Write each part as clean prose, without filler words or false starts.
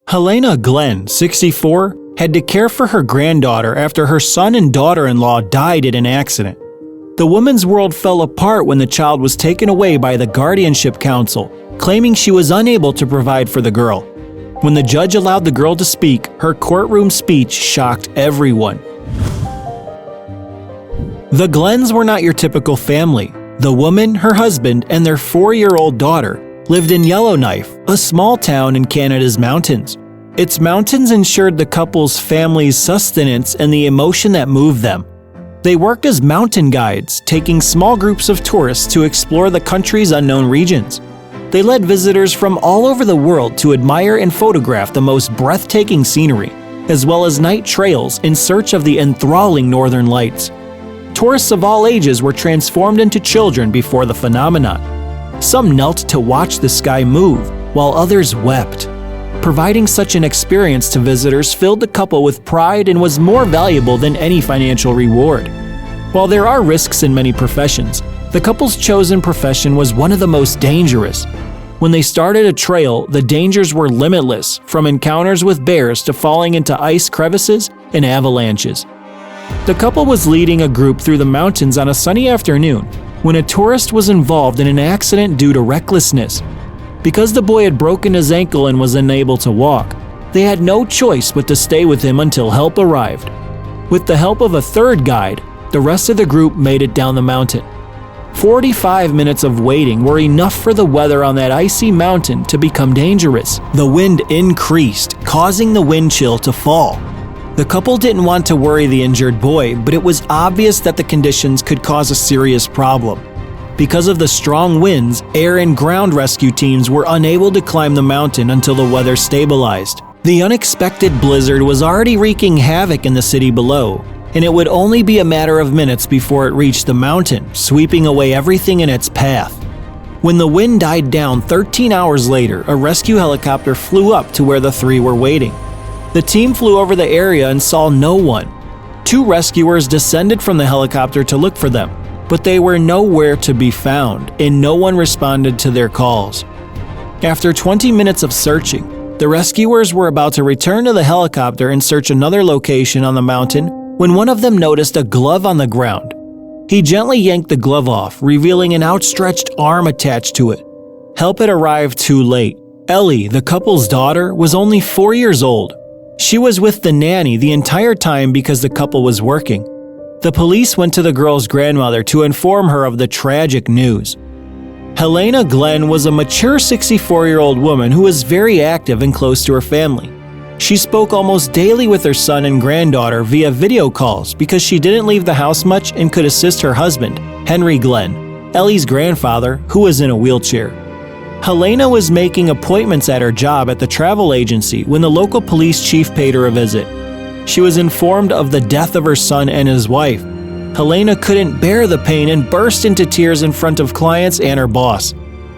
Helena Glenn, 64, had to care for her granddaughter after her son and daughter-in-law died in an accident. The woman's world fell apart when the child was taken away by the Guardianship Council, claiming she was unable to provide for the girl. When the judge allowed the girl to speak, her courtroom speech shocked everyone. The Glenns were not your typical family. The woman, her husband, and their 4-year-old daughter lived in Yellowknife, a small town in Canada's mountains. Its mountains ensured the couple's family's sustenance and the emotion that moved them. They worked as mountain guides, taking small groups of tourists to explore the country's unknown regions. They led visitors from all over the world to admire and photograph the most breathtaking scenery, as well as night trails in search of the enthralling northern lights. Tourists of all ages were transformed into children before the phenomenon. Some knelt to watch the sky move, while others wept. Providing such an experience to visitors filled the couple with pride and was more valuable than any financial reward. While there are risks in many professions, the couple's chosen profession was one of the most dangerous. When they started a trail, the dangers were limitless, from encounters with bears to falling into ice crevices and avalanches. The couple was leading a group through the mountains on a sunny afternoon when a tourist was involved in an accident due to recklessness. Because the boy had broken his ankle and was unable to walk, they had no choice but to stay with him until help arrived. With the help of a third guide, the rest of the group made it down the mountain. 45 minutes of waiting were enough for the weather on that icy mountain to become dangerous. The wind increased, causing the wind chill to fall. The couple didn't want to worry the injured boy, but it was obvious that the conditions could cause a serious problem. Because of the strong winds, air and ground rescue teams were unable to climb the mountain until the weather stabilized. The unexpected blizzard was already wreaking havoc in the city below, and it would only be a matter of minutes before it reached the mountain, sweeping away everything in its path. When the wind died down 13 hours later, a rescue helicopter flew up to where the three were waiting. The team flew over the area and saw no one. 2 rescuers descended from the helicopter to look for them, but they were nowhere to be found, and no one responded to their calls. After 20 minutes of searching, the rescuers were about to return to the helicopter and search another location on the mountain when one of them noticed a glove on the ground. He gently yanked the glove off, revealing an outstretched arm attached to it. Help had arrived too late. Ellie, the couple's daughter, was only 4 years old. She was with the nanny the entire time because the couple was working. The police went to the girl's grandmother to inform her of the tragic news. Helena Glenn was a mature 64-year-old woman who was very active and close to her family. She spoke almost daily with her son and granddaughter via video calls because she didn't leave the house much and could assist her husband, Henry Glenn, Ellie's grandfather, who was in a wheelchair. Helena was making appointments at her job at the travel agency when the local police chief paid her a visit. She was informed of the death of her son and his wife. Helena couldn't bear the pain and burst into tears in front of clients and her boss.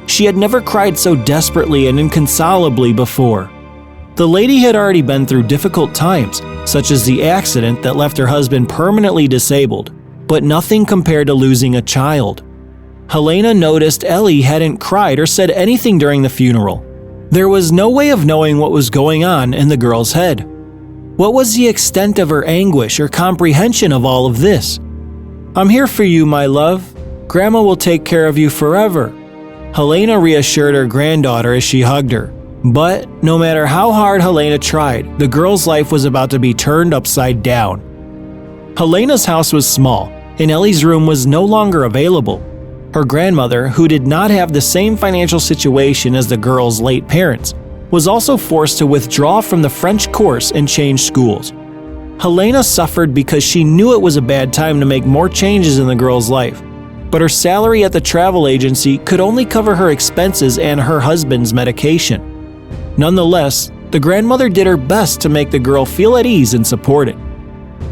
She had never cried so desperately and inconsolably before. The lady had already been through difficult times, such as the accident that left her husband permanently disabled, but nothing compared to losing a child. Helena noticed Ellie hadn't cried or said anything during the funeral. There was no way of knowing what was going on in the girl's head. What was the extent of her anguish or comprehension of all of this? "I'm here for you, my love. Grandma will take care of you forever," Helena reassured her granddaughter as she hugged her. But no matter how hard Helena tried, the girl's life was about to be turned upside down. Helena's house was small, and Ellie's room was no longer available. Her grandmother, who did not have the same financial situation as the girl's late parents, was also forced to withdraw from the French course and change schools. Helena suffered because she knew it was a bad time to make more changes in the girl's life, but her salary at the travel agency could only cover her expenses and her husband's medication. Nonetheless, the grandmother did her best to make the girl feel at ease and supported.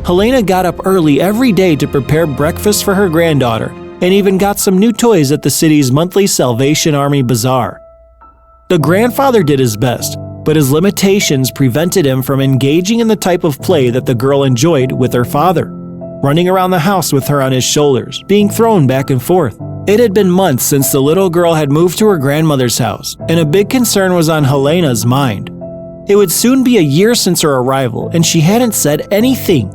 Helena got up early every day to prepare breakfast for her granddaughter and even got some new toys at the city's monthly Salvation Army bazaar. The grandfather did his best, but his limitations prevented him from engaging in the type of play that the girl enjoyed with her father, running around the house with her on his shoulders, being thrown back and forth. It had been months since the little girl had moved to her grandmother's house, and a big concern was on Helena's mind. It would soon be a year since her arrival, and she hadn't said anything.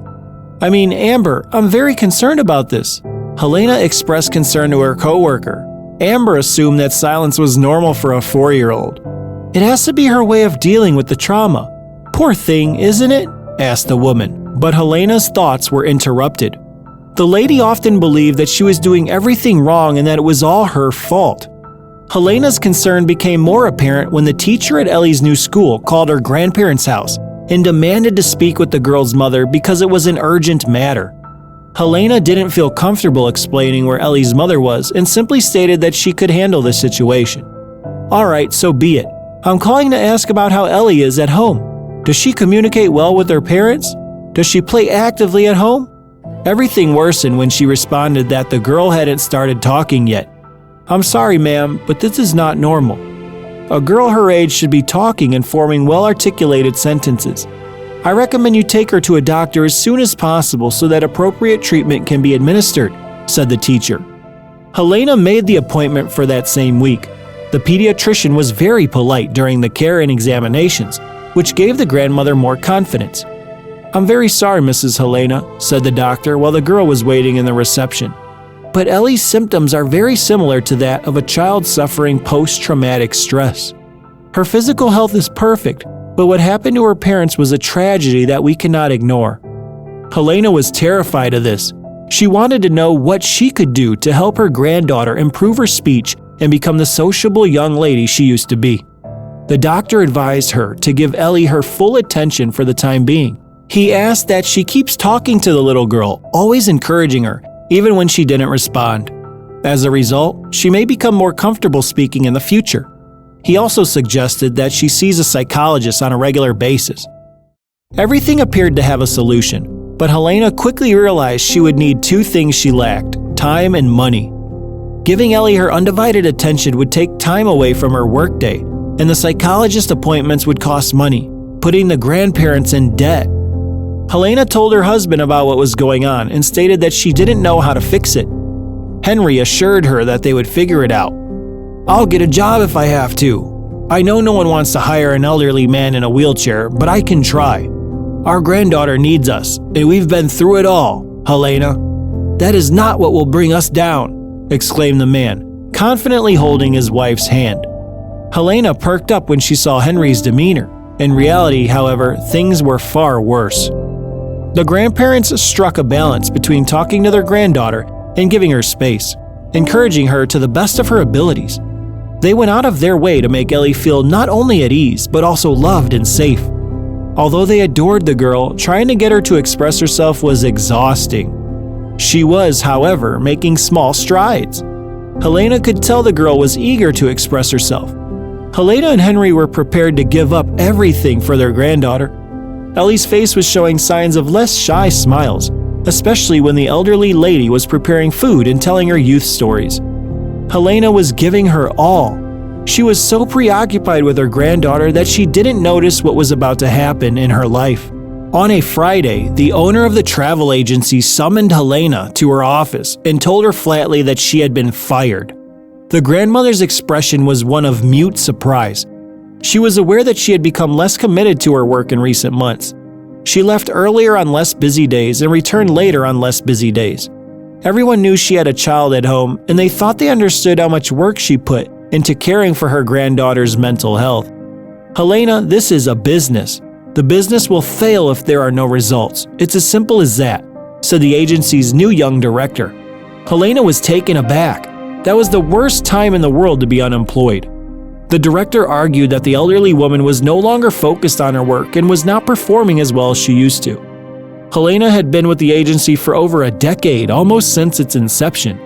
I mean, Amber, I'm very concerned about this. Helena expressed concern to her coworker. Amber assumed that silence was normal for a 4-year-old. It has to be her way of dealing with the trauma. Poor thing, isn't it? Asked the woman, but Helena's thoughts were interrupted. The lady often believed that she was doing everything wrong and that it was all her fault. Helena's concern became more apparent when the teacher at Ellie's new school called her grandparents' house and demanded to speak with the girl's mother because it was an urgent matter. Helena didn't feel comfortable explaining where Ellie's mother was and simply stated that she could handle the situation. All right, so be it. I'm calling to ask about how Ellie is at home. Does she communicate well with her parents? Does she play actively at home? Everything worsened when she responded that the girl hadn't started talking yet. I'm sorry, ma'am, but this is not normal. A girl her age should be talking and forming well-articulated sentences. I recommend you take her to a doctor as soon as possible so that appropriate treatment can be administered, said the teacher. Helena made the appointment for that same week. The pediatrician was very polite during the care and examinations, which gave the grandmother more confidence. I'm very sorry, Mrs. Helena, said the doctor while the girl was waiting in the reception. But Ellie's symptoms are very similar to that of a child suffering post-traumatic stress. Her physical health is perfect, but what happened to her parents was a tragedy that we cannot ignore. Helena was terrified of this. She wanted to know what she could do to help her granddaughter improve her speech and become the sociable young lady she used to be. The doctor advised her to give Ellie her full attention for the time being. He asked that she keeps talking to the little girl, always encouraging her, even when she didn't respond. As a result, she may become more comfortable speaking in the future. He also suggested that she sees a psychologist on a regular basis. Everything appeared to have a solution, but Helena quickly realized she would need 2 things she lacked: time and money. Giving Ellie her undivided attention would take time away from her workday, and the psychologist appointments would cost money, putting the grandparents in debt. Helena told her husband about what was going on and stated that she didn't know how to fix it. Henry assured her that they would figure it out. I'll get a job if I have to. I know no one wants to hire an elderly man in a wheelchair, but I can try. Our granddaughter needs us, and we've been through it all, Helena. That is not what will bring us down, exclaimed the man, confidently holding his wife's hand. Helena perked up when she saw Henry's demeanor. In reality, however, things were far worse. The grandparents struck a balance between talking to their granddaughter and giving her space, encouraging her to the best of her abilities. They went out of their way to make Ellie feel not only at ease, but also loved and safe. Although they adored the girl, trying to get her to express herself was exhausting. She was, however, making small strides. Helena could tell the girl was eager to express herself. Helena and Henry were prepared to give up everything for their granddaughter. Ellie's face was showing signs of less shy smiles, especially when the elderly lady was preparing food and telling her youth stories. Helena was giving her all. She was so preoccupied with her granddaughter that she didn't notice what was about to happen in her life. On a Friday, the owner of the travel agency summoned Helena to her office and told her flatly that she had been fired. The grandmother's expression was one of mute surprise. She was aware that she had become less committed to her work in recent months. She left earlier on less busy days and returned later on less busy days. Everyone knew she had a child at home, and they thought they understood how much work she put into caring for her granddaughter's mental health. Helena, this is a business. The business will fail if there are no results. It's as simple as that, said the agency's new young director. Helena was taken aback. That was the worst time in the world to be unemployed. The director argued that the elderly woman was no longer focused on her work and was not performing as well as she used to. Helena had been with the agency for over a decade, almost since its inception.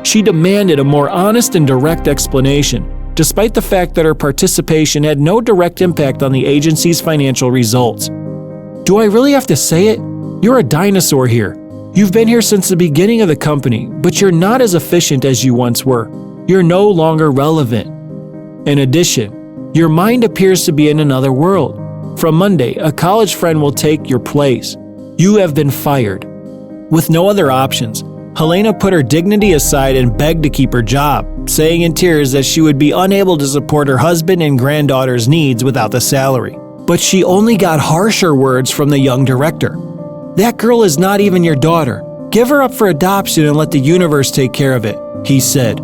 She demanded a more honest and direct explanation, despite the fact that her participation had no direct impact on the agency's financial results. Do I really have to say it? You're a dinosaur here. You've been here since the beginning of the company, but you're not as efficient as you once were. You're no longer relevant. In addition, your mind appears to be in another world. From Monday, a college friend will take your place. You have been fired. With no other options, Helena put her dignity aside and begged to keep her job, saying in tears that she would be unable to support her husband and granddaughter's needs without the salary. But she only got harsher words from the young director. "That girl is not even your daughter. Give her up for adoption and let the universe take care of it," he said.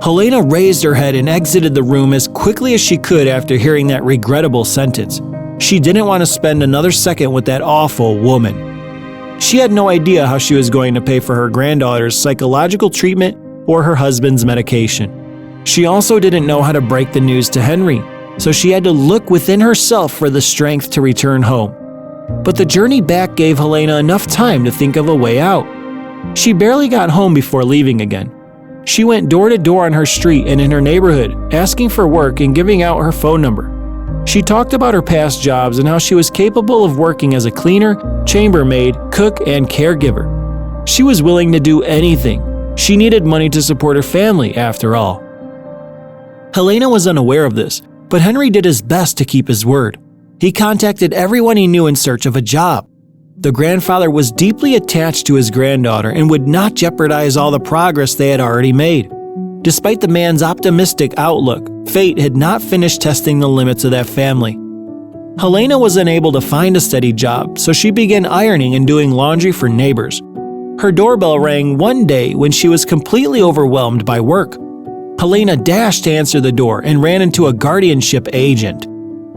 Helena raised her head and exited the room as quickly as she could after hearing that regrettable sentence. She didn't want to spend another second with that awful woman. She had no idea how she was going to pay for her granddaughter's psychological treatment or her husband's medication. She also didn't know how to break the news to Henry, so she had to look within herself for the strength to return home. But the journey back gave Helena enough time to think of a way out. She barely got home before leaving again. She went door to door on her street and in her neighborhood, asking for work and giving out her phone number. She talked about her past jobs and how she was capable of working as a cleaner, chambermaid, cook, and caregiver. She was willing to do anything. She needed money to support her family, after all. Helena was unaware of this, but Henry did his best to keep his word. He contacted everyone he knew in search of a job. The grandfather was deeply attached to his granddaughter and would not jeopardize all the progress they had already made. Despite the man's optimistic outlook, fate had not finished testing the limits of that family. Helena was unable to find a steady job, so she began ironing and doing laundry for neighbors. Her doorbell rang one day when she was completely overwhelmed by work. Helena dashed to answer the door and ran into a guardianship agent.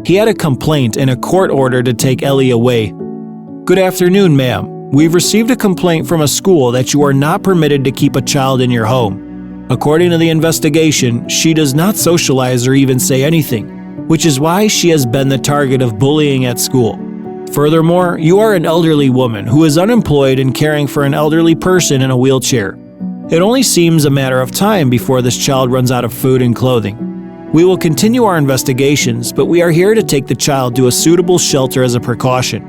He had a complaint and a court order to take Ellie away. "Good afternoon, ma'am. We've received a complaint from a school that you are not permitted to keep a child in your home. According to the investigation, she does not socialize or even say anything, which is why she has been the target of bullying at school. Furthermore, you are an elderly woman who is unemployed and caring for an elderly person in a wheelchair. It only seems a matter of time before this child runs out of food and clothing. We will continue our investigations, but we are here to take the child to a suitable shelter as a precaution.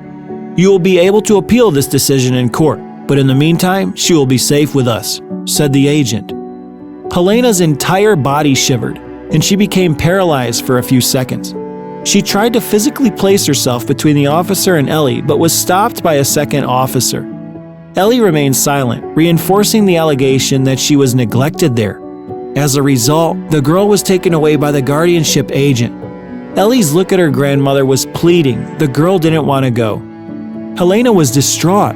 You will be able to appeal this decision in court, but in the meantime, she will be safe with us," said the agent. Helena's entire body shivered, and she became paralyzed for a few seconds. She tried to physically place herself between the officer and Ellie, but was stopped by a second officer. Ellie remained silent, reinforcing the allegation that she was neglected there. As a result, the girl was taken away by the guardianship agent. Ellie's look at her grandmother was pleading. The girl didn't want to go. Helena was distraught.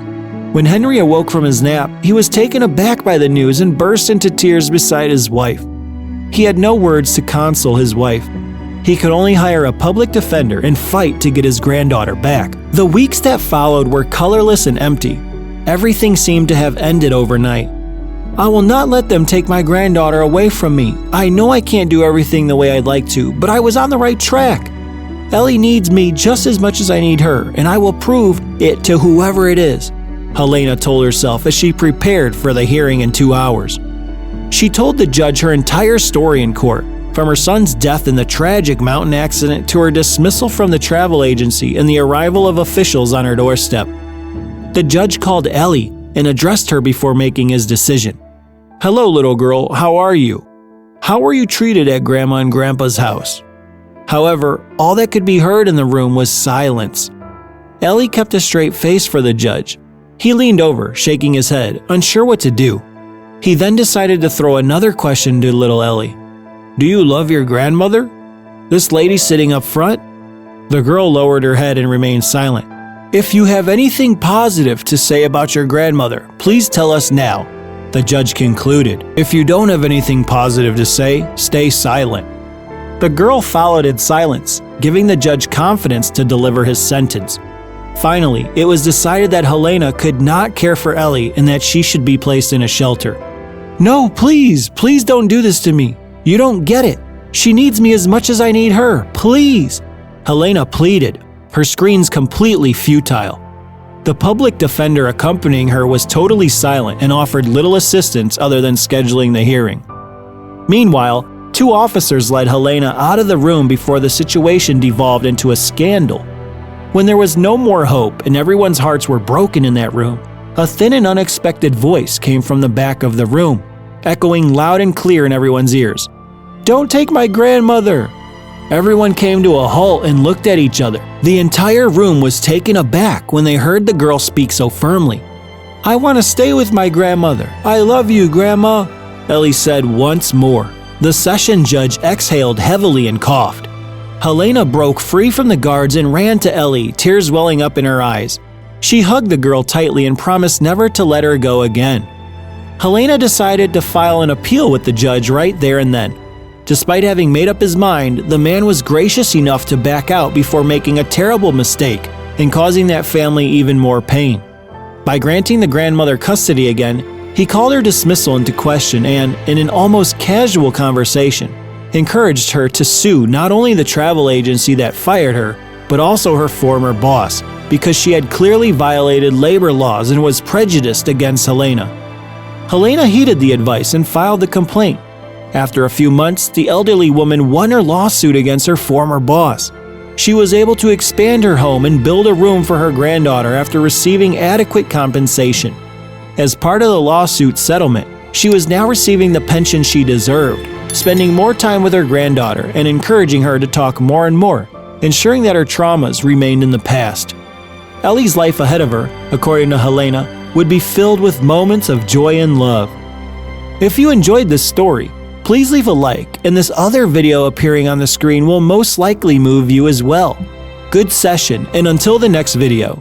When Henry awoke from his nap, he was taken aback by the news and burst into tears beside his wife. He had no words to console his wife. He could only hire a public defender and fight to get his granddaughter back. The weeks that followed were colorless and empty. Everything seemed to have ended overnight. "I will not let them take my granddaughter away from me. I know I can't do everything the way I'd like to, but I was on the right track. Ellie needs me just as much as I need her, and I will prove it to whoever it is," Helena told herself as she prepared for the hearing in 2 hours. She told the judge her entire story in court, from her son's death in the tragic mountain accident to her dismissal from the travel agency and the arrival of officials on her doorstep. The judge called Ellie and addressed her before making his decision. "Hello, little girl, how are you? How were you treated at Grandma and Grandpa's house?" However, all that could be heard in the room was silence. Ellie kept a straight face for the judge. He leaned over, shaking his head, unsure what to do. He then decided to throw another question to little Ellie. "Do you love your grandmother? This lady sitting up front?" The girl lowered her head and remained silent. "If you have anything positive to say about your grandmother, please tell us now," the judge concluded. "If you don't have anything positive to say, stay silent." The girl followed in silence, giving the judge confidence to deliver his sentence. Finally, it was decided that Helena could not care for Ellie and that she should be placed in a shelter. "No, please don't do this to me. You don't get it. She needs me as much as I need her, please," Helena pleaded, her screams completely futile. The public defender accompanying her was totally silent and offered little assistance other than scheduling the hearing. Meanwhile, 2 officers led Helena out of the room before the situation devolved into a scandal. When there was no more hope and everyone's hearts were broken in that room, a thin and unexpected voice came from the back of the room, echoing loud and clear in everyone's ears. "Don't take my grandmother!" Everyone came to a halt and looked at each other. The entire room was taken aback when they heard the girl speak so firmly. "I want to stay with my grandmother. I love you, Grandma," Ellie said once more. The session judge exhaled heavily and coughed. Helena broke free from the guards and ran to Ellie, tears welling up in her eyes. She hugged the girl tightly and promised never to let her go again. Helena decided to file an appeal with the judge right there and then. Despite having made up his mind, the man was gracious enough to back out before making a terrible mistake and causing that family even more pain. By granting the grandmother custody again, he called her dismissal into question and, in an almost casual conversation, encouraged her to sue not only the travel agency that fired her, but also her former boss, because she had clearly violated labor laws and was prejudiced against Helena. Helena heeded the advice and filed the complaint. After a few months, the elderly woman won her lawsuit against her former boss. She was able to expand her home and build a room for her granddaughter after receiving adequate compensation. As part of the lawsuit settlement, she was now receiving the pension she deserved, spending more time with her granddaughter and encouraging her to talk more and more, ensuring that her traumas remained in the past. Ellie's life ahead of her, according to Helena, would be filled with moments of joy and love. If you enjoyed this story, please leave a like, and this other video appearing on the screen will most likely move you as well. Good session, and until the next video.